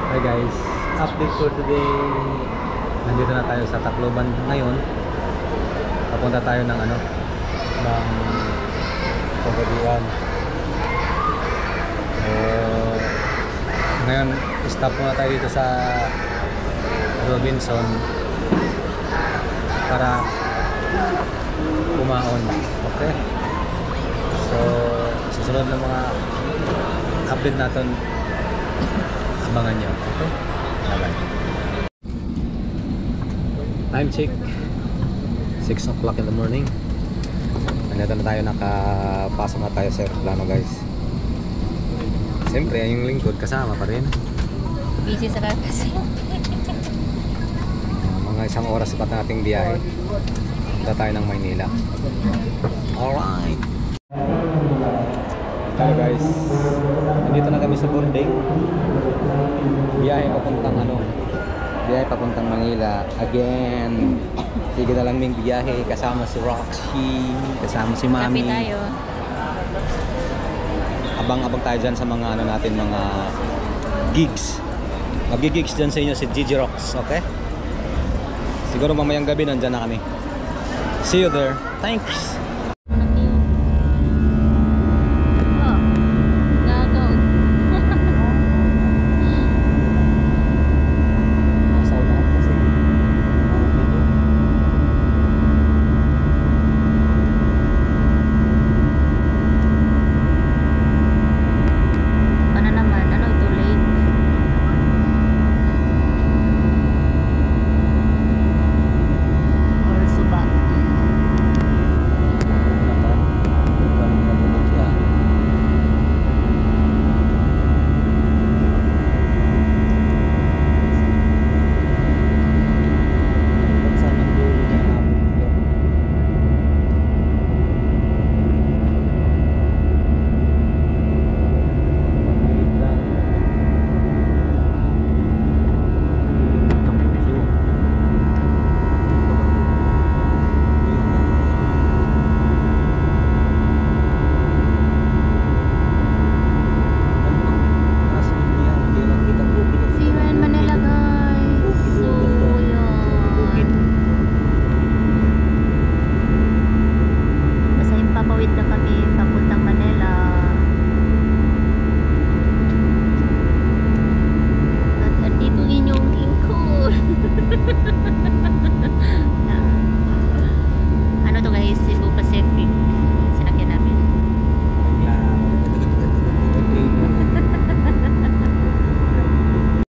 Hi guys, update for today. Nandito na tayo sa Tacloban ngayon. Papunta tayo ng ng Pagadian. Ngayon, stop muna tayo dito sa Robinson para kumaon. Okay? So, susunod na mga update natin, abangan nyo. Okay? Bye-bye. Time check 6 o'clock in the morning. Nandito na tayo, nakapasok na tayo sa aeroplano guys. Siyempre yung lingkod kasama pa rin. Busy sa kasi. Mga isang oras pa nating biyahe. Punta tayo ng Maynila. Alright. Hello guys, nandito na kami sa boarding. Biyahe papuntang Manila again. Sige na lang ming biyahe, kasama si Roxy, kasama si Mami. Kapi tayo. Abang-abang tayo dyan sa mga mga gigs. Mag-gigs dyan sa inyo si Gigi Rox, okay? Siguro mamayang gabi nandyan na kami. See you there. Thanks.